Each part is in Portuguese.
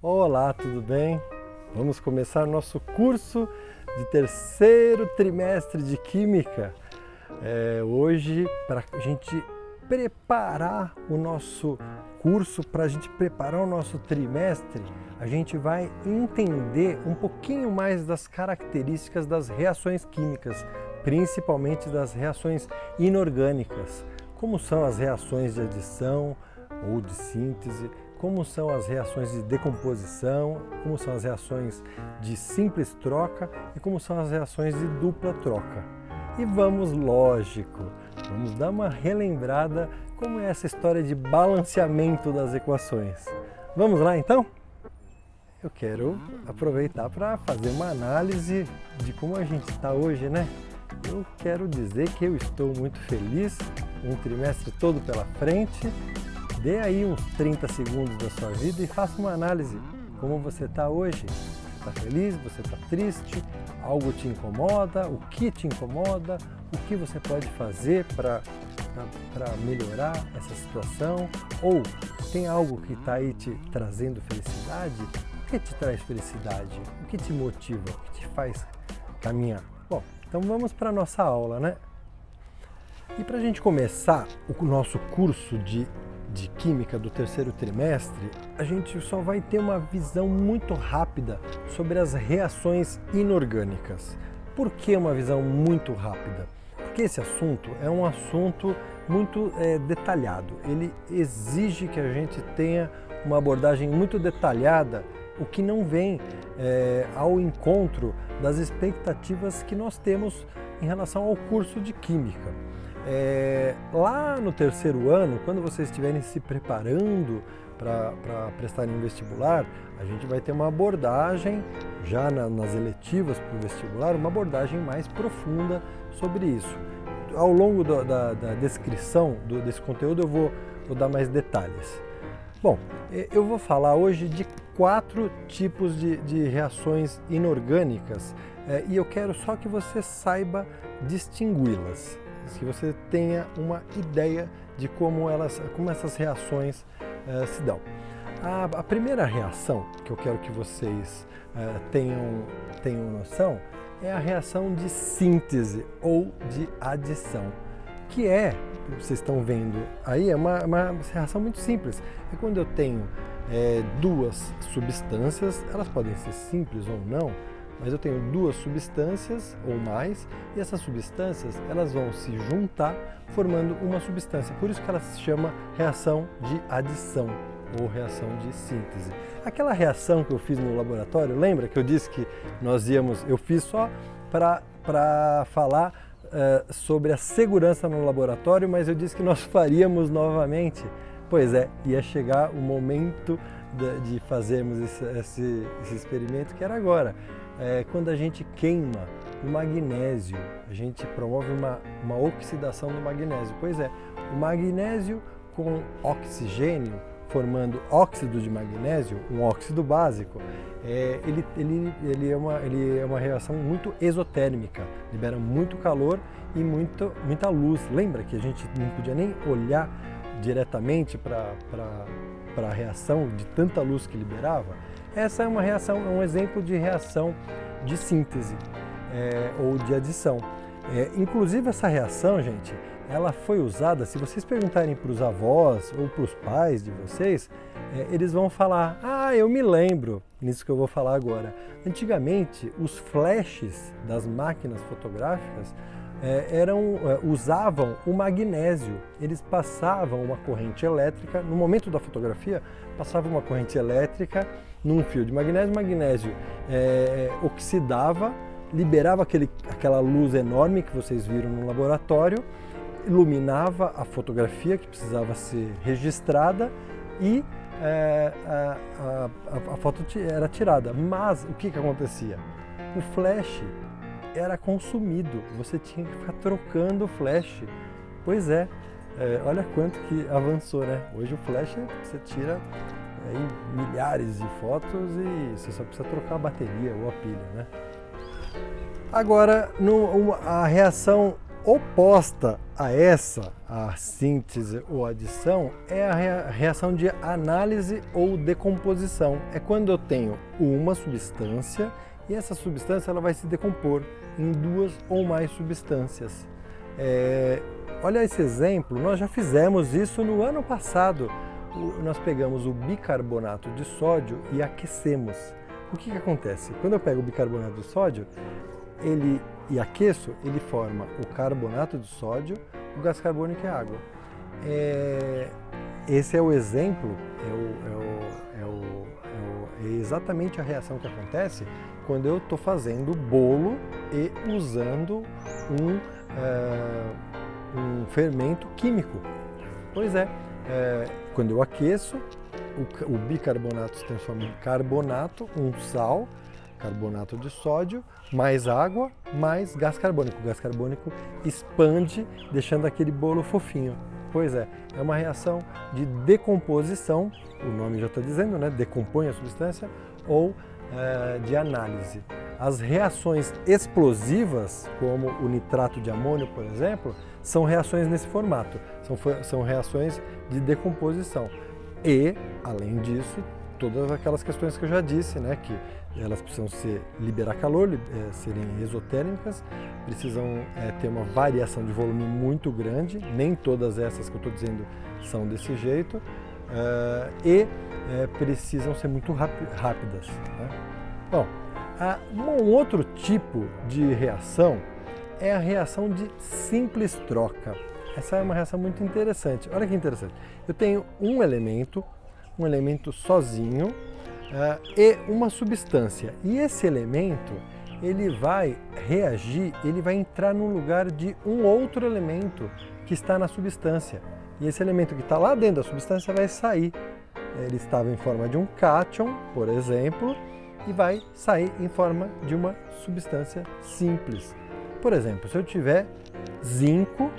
Olá, tudo bem? Vamos começar nosso curso de terceiro trimestre de Química. Hoje, para a gente preparar o nosso curso, para a gente preparar o nosso trimestre, a gente vai entender um pouquinho mais das características das reações químicas, principalmente das reações inorgânicas. Como são as reações de adição ou de síntese, como são as reações de decomposição, como são as reações de simples troca e como são as reações de dupla troca. E vamos dar uma relembrada como é essa história de balanceamento das equações. Vamos lá então? Eu quero aproveitar para fazer uma análise de como a gente está hoje, né? Eu quero dizer que eu estou muito feliz, um trimestre todo pela frente. Dê aí uns 30 segundos da sua vida e faça uma análise. Como você está hoje? Você está feliz? Você está triste? Algo te incomoda? O que te incomoda? O que você pode fazer para melhorar essa situação? Ou tem algo que está aí te trazendo felicidade? O que te traz felicidade? O que te motiva? O que te faz caminhar? Bom, então vamos para a nossa aula, né? E para a gente começar o nosso curso de Química do terceiro trimestre, a gente só vai ter uma visão muito rápida sobre as reações inorgânicas. Por que uma visão muito rápida? Porque esse assunto é um assunto muito detalhado. Ele exige que a gente tenha uma abordagem muito detalhada, o que não vem ao encontro das expectativas que nós temos em relação ao curso de Química. Lá no terceiro ano, quando vocês estiverem se preparando para prestarem um vestibular, a gente vai ter uma abordagem, já nas eletivas para o vestibular, uma abordagem mais profunda sobre isso. Ao longo da descrição desse conteúdo eu vou dar mais detalhes. Bom, eu vou falar hoje de 4 tipos de reações inorgânicas e eu quero só que você saiba distingui-las, que você tenha uma ideia de como essas reações se dão. A primeira reação que eu quero que vocês tenham noção é a reação de síntese ou de adição, que vocês estão vendo aí, é uma reação muito simples. É quando eu tenho duas substâncias, elas podem ser simples ou não, mas eu tenho duas substâncias ou mais, e essas substâncias elas vão se juntar formando uma substância. Por isso que ela se chama reação de adição ou reação de síntese. Aquela reação que eu fiz no laboratório, lembra que eu disse que eu fiz só para falar sobre a segurança no laboratório, mas eu disse que nós faríamos novamente. Pois é, ia chegar o momento de fazermos esse experimento, que era agora. Quando a gente queima o magnésio, a gente promove uma oxidação do magnésio. Pois é, o magnésio com oxigênio, formando óxido de magnésio, um óxido básico, ele é uma reação muito exotérmica, libera muito calor e muita luz. Lembra que a gente não podia nem olhar diretamente para a reação de tanta luz que liberava? Essa é um exemplo de reação de síntese ou de adição. Inclusive essa reação, gente, ela foi usada, se vocês perguntarem para os avós ou para os pais de vocês, eles vão falar: ah, eu me lembro, nisso que eu vou falar agora. Antigamente, os flashes das máquinas fotográficas usavam o magnésio. Eles passavam uma corrente elétrica, no momento da fotografia, passava uma corrente elétrica num fio de magnésio. O magnésio oxidava, liberava aquela luz enorme que vocês viram no laboratório, iluminava a fotografia que precisava ser registrada e a foto era tirada. Mas o que acontecia? O flash era consumido, você tinha que ficar trocando o flash. Pois olha quanto que avançou, né? Hoje o flash você tira milhares de fotos e você só precisa trocar a bateria ou a pilha, né? Agora, a reação oposta a essa, a síntese ou adição, é a reação de análise ou decomposição. É quando eu tenho uma substância e essa substância ela vai se decompor em duas ou mais substâncias. Olha esse exemplo, nós já fizemos isso no ano passado. Nós pegamos o bicarbonato de sódio e aquecemos. O que acontece? Quando eu pego o bicarbonato de sódio e aqueço, ele forma o carbonato de sódio, o gás carbônico e a água. Esse é o exemplo, é exatamente a reação que acontece quando eu estou fazendo bolo e usando um fermento químico. Pois é, quando eu aqueço, o bicarbonato se transforma em carbonato, um sal, carbonato de sódio, mais água, mais gás carbônico. O gás carbônico expande, deixando aquele bolo fofinho. Pois é uma reação de decomposição, o nome já está dizendo, né? Decompõe a substância, ou de análise. As reações explosivas, como o nitrato de amônio, por exemplo, são reações nesse formato, são reações de decomposição. E, além disso, todas aquelas questões que eu já disse, né, que elas precisam liberar calor, serem exotérmicas, precisam ter uma variação de volume muito grande, nem todas essas que eu estou dizendo são desse jeito, e precisam ser muito rápidas. Né? Bom, um outro tipo de reação é a reação de simples troca. Essa é uma reação muito interessante. Olha que interessante. Eu tenho um elemento sozinho e uma substância. E esse elemento, ele vai reagir, ele vai entrar no lugar de um outro elemento que está na substância. E esse elemento que está lá dentro da substância vai sair. Ele estava em forma de um cátion, por exemplo, e vai sair em forma de uma substância simples. Por exemplo, se eu tiver zinco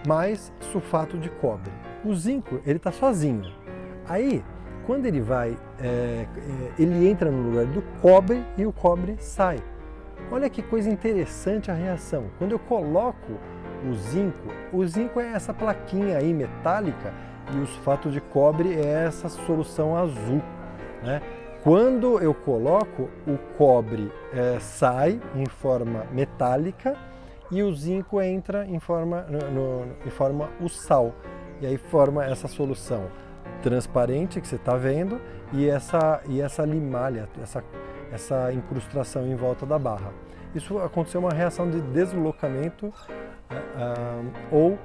mais sulfato de cobre. O zinco, ele está sozinho. Aí, quando ele ele entra no lugar do cobre e o cobre sai. Olha que coisa interessante a reação. Quando eu coloco o zinco é essa plaquinha aí metálica e o sulfato de cobre é essa solução azul, né? Quando eu coloco, o cobre sai em forma metálica e o zinco entra em forma o sal. E aí forma essa solução transparente que você está vendo e essa limalha, essa incrustação em volta da barra. Isso aconteceu uma reação de deslocamento ou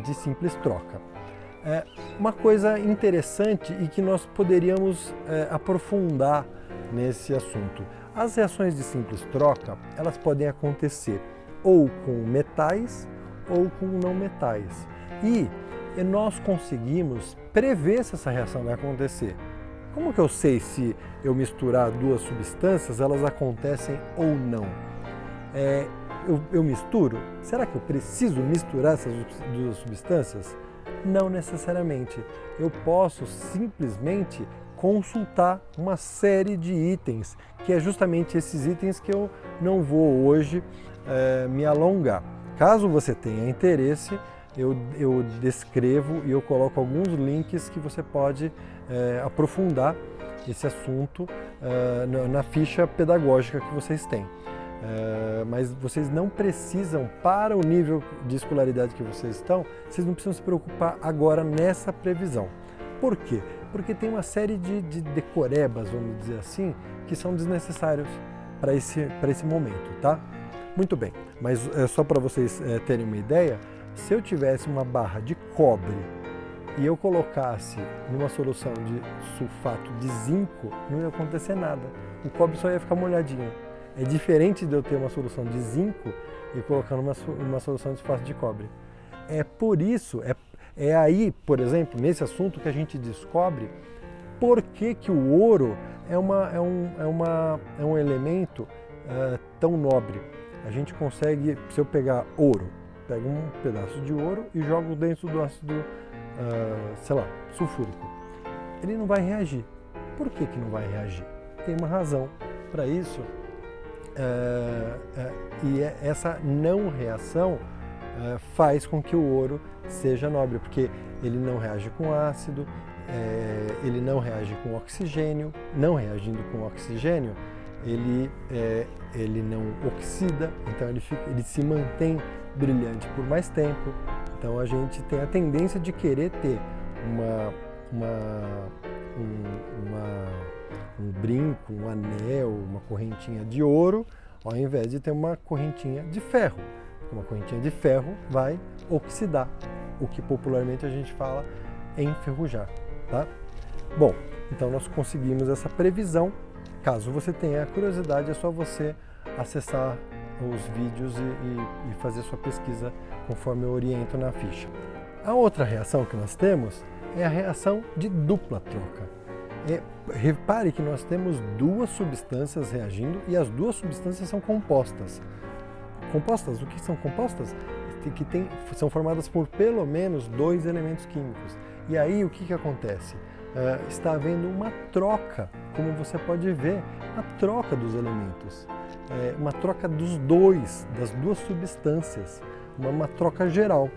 de simples troca. Uma coisa interessante e que nós poderíamos aprofundar nesse assunto. As reações de simples troca, elas podem acontecer ou com metais ou com não metais. E nós conseguimos prever se essa reação vai acontecer. Como que eu sei se eu misturar duas substâncias, elas acontecem ou não? Eu misturo? Será que eu preciso misturar essas duas substâncias? Não necessariamente. Eu posso simplesmente consultar uma série de itens, que é justamente esses itens que eu não vou hoje me alongar. Caso você tenha interesse, eu descrevo e eu coloco alguns links que você pode aprofundar esse assunto na ficha pedagógica que vocês têm. Mas vocês não precisam, para o nível de escolaridade que vocês estão, vocês não precisam se preocupar agora nessa previsão. Por quê? Porque tem uma série de decorebas, vamos dizer assim, que são desnecessários para esse momento, tá? Muito bem, mas só para vocês terem uma ideia, se eu tivesse uma barra de cobre e eu colocasse numa solução de sulfato de zinco, não ia acontecer nada. O cobre só ia ficar molhadinho. É diferente de eu ter uma solução de zinco e colocar numa solução de sulfato de cobre. É por isso, é aí, por exemplo, nesse assunto que a gente descobre por que o ouro é um elemento tão nobre. A gente consegue, se eu pegar ouro, pego um pedaço de ouro e jogo dentro do ácido, sulfúrico. Ele não vai reagir. Por que não vai reagir? Tem uma razão para isso. E essa não reação faz com que o ouro seja nobre, porque ele não reage com ácido, ele não reage com oxigênio, não reagindo com oxigênio, ele não oxida, então ele se mantém brilhante por mais tempo. Então a gente tem a tendência de querer ter um brinco, um anel, uma correntinha de ouro, ao invés de ter uma correntinha de ferro. Uma correntinha de ferro vai oxidar, o que popularmente a gente fala enferrujar, tá? Bom, então nós conseguimos essa previsão. Caso você tenha curiosidade, é só você acessar os vídeos e fazer sua pesquisa conforme eu oriento na ficha. A outra reação que nós temos é a reação de dupla troca. Repare que nós temos duas substâncias reagindo e as duas substâncias são compostas. Compostas? O que são compostas? São formadas por pelo menos dois elementos químicos. E aí o que acontece? Está havendo uma troca, como você pode ver, uma troca dos elementos, uma troca das duas substâncias, uma troca geral.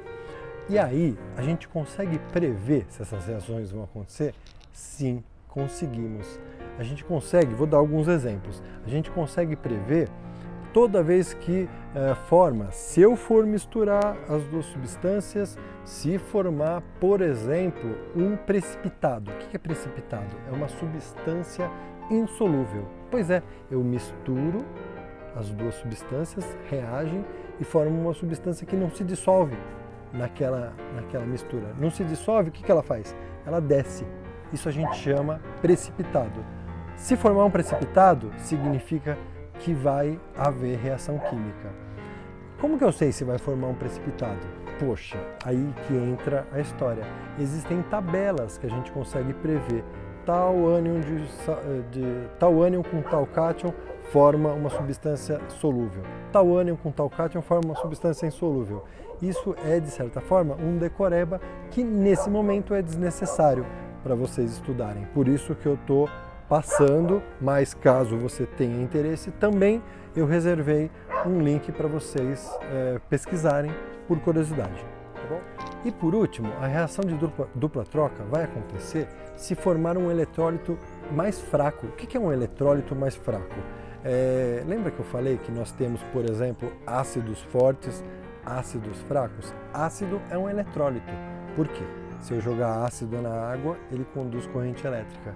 E aí, a gente consegue prever se essas reações vão acontecer? Sim, conseguimos. A gente consegue, vou dar alguns exemplos, a gente consegue prever toda vez que se eu for misturar as duas substâncias, se formar, por exemplo, um precipitado. O que é precipitado? É uma substância insolúvel. Pois é, eu misturo, as duas substâncias reagem e formam uma substância que não se dissolve naquela mistura. Não se dissolve, o que ela faz? Ela desce. Isso a gente chama precipitado. Se formar um precipitado, significa que vai haver reação química. Como que eu sei se vai formar um precipitado? Poxa, aí que entra a história. Existem tabelas que a gente consegue prever. Tal ânion com tal cátion forma uma substância solúvel. Tal ânion com tal cátion forma uma substância insolúvel. Isso é, de certa forma, um decoreba que nesse momento é desnecessário para vocês estudarem. Por isso que eu estou passando, mas caso você tenha interesse também, eu reservei um link para vocês pesquisarem por curiosidade. Tá bom? E por último, a reação de dupla troca vai acontecer se formar um eletrólito mais fraco. O que é um eletrólito mais fraco? Lembra que eu falei que nós temos, por exemplo, ácidos fortes, ácidos fracos? Ácido é um eletrólito. Por quê? Se eu jogar ácido na água, ele conduz corrente elétrica.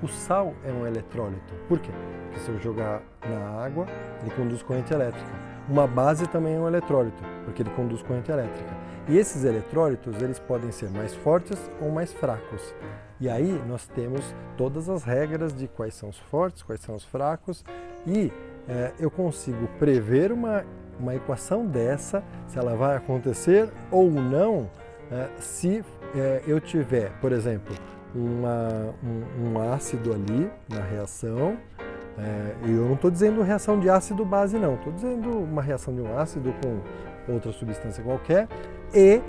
O sal é um eletrólito. Por quê? Porque se eu jogar na água, ele conduz corrente elétrica. Uma base também é um eletrólito, porque ele conduz corrente elétrica. E esses eletrólitos, eles podem ser mais fortes ou mais fracos. E aí nós temos todas as regras de quais são os fortes, quais são os fracos, e eu consigo prever uma equação dessa, se ela vai acontecer ou não, se eu tiver, por exemplo, um ácido ali na reação, e eu não estou dizendo reação de ácido-base não, estou dizendo uma reação de um ácido com outra substância qualquer, e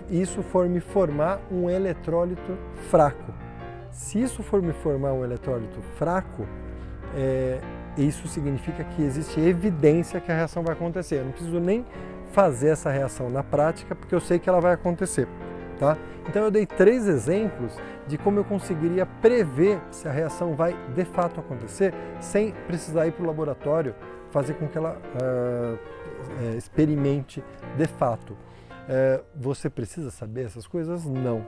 isso for me formar um eletrólito fraco. Se isso for me formar um eletrólito fraco, isso significa que existe evidência que a reação vai acontecer. Eu não preciso nem fazer essa reação na prática, porque eu sei que ela vai acontecer. Tá? Então eu dei 3 exemplos de como eu conseguiria prever se a reação vai de fato acontecer sem precisar ir para o laboratório fazer com que ela experimente de fato. Você precisa saber essas coisas? Não.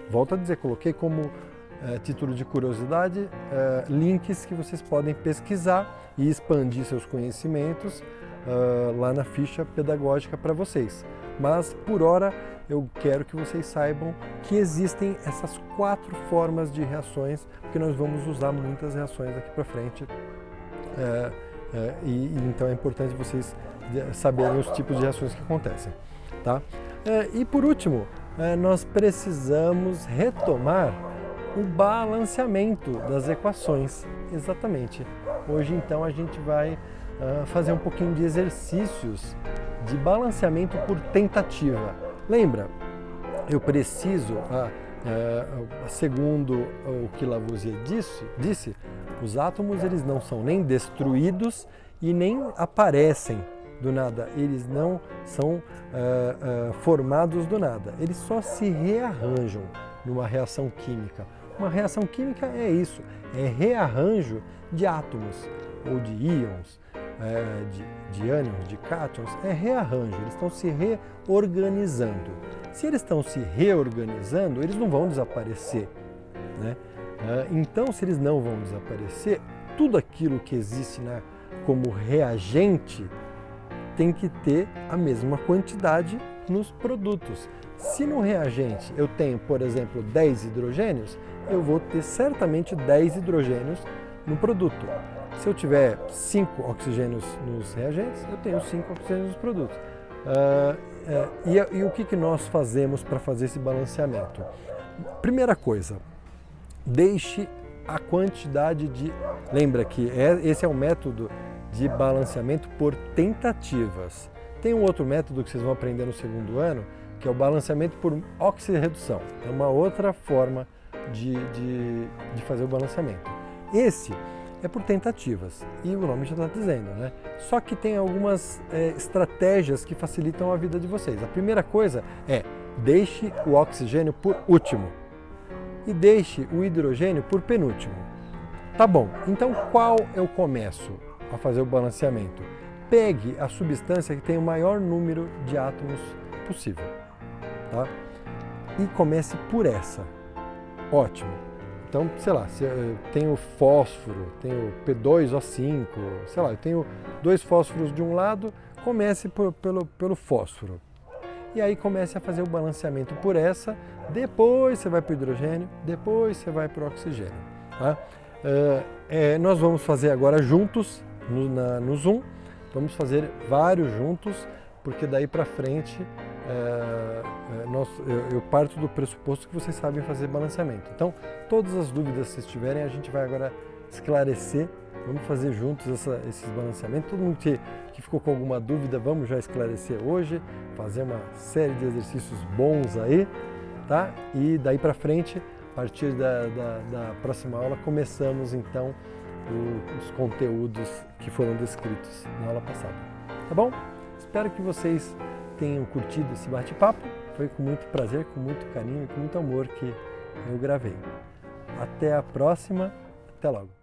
Volto a dizer, coloquei como título de curiosidade links que vocês podem pesquisar e expandir seus conhecimentos lá na ficha pedagógica para vocês. Mas por hora eu quero que vocês saibam que existem essas 4 formas de reações, porque nós vamos usar muitas reações aqui para frente, então é importante vocês saberem os tipos de reações que acontecem. Tá? E por último, nós precisamos retomar o balanceamento das equações. Exatamente. Hoje então a gente vai fazer um pouquinho de exercícios de balanceamento por tentativa. Lembra? Eu preciso, segundo o que Lavoisier disse, os átomos eles não são nem destruídos e nem aparecem do nada, eles não são formados do nada, eles só se rearranjam numa reação química. Uma reação química é isso, é rearranjo de átomos ou de íons, de ânions, de cátions, é rearranjo, eles estão se reorganizando. Se eles estão se reorganizando, eles não vão desaparecer, né? Então, se eles não vão desaparecer, tudo aquilo que existe como reagente tem que ter a mesma quantidade nos produtos. Se no reagente eu tenho, por exemplo, 10 hidrogênios, eu vou ter certamente 10 hidrogênios no produto. Se eu tiver 5 oxigênios nos reagentes, eu tenho 5 oxigênios nos produtos. E o que nós fazemos para fazer esse balanceamento? Primeira coisa, deixe a quantidade de... Lembra que esse é o método de balanceamento por tentativas. Tem um outro método que vocês vão aprender no segundo ano, que é o balanceamento por oxirredução. É uma outra forma de fazer o balanceamento. Esse é por tentativas, e o nome já está dizendo, né? Só que tem algumas estratégias que facilitam a vida de vocês. A primeira coisa é, deixe o oxigênio por último e deixe o hidrogênio por penúltimo. Tá bom, então qual eu começo a fazer o balanceamento? Pegue a substância que tem o maior número de átomos possível, tá? E comece por essa. Ótimo. Então, sei lá, se eu tenho fósforo, tenho P2O5, sei lá, eu tenho 2 fósforos de um lado, comece pelo fósforo. E aí comece a fazer o balanceamento por essa, depois você vai para o hidrogênio, depois você vai para o oxigênio. Tá? Nós vamos fazer agora juntos, no Zoom, vamos fazer vários juntos, porque daí para frente eu parto do pressuposto que vocês sabem fazer balanceamento. Então, todas as dúvidas que vocês tiverem, a gente vai agora esclarecer. Vamos fazer juntos esses balanceamentos. Todo mundo que ficou com alguma dúvida, vamos já esclarecer hoje, fazer uma série de exercícios bons aí, tá? E daí para frente, a partir da próxima aula, começamos então os conteúdos que foram descritos na aula passada. Tá bom? Espero que vocês tenham curtido esse bate-papo. Foi com muito prazer, com muito carinho e com muito amor que eu gravei. Até a próxima. Até logo.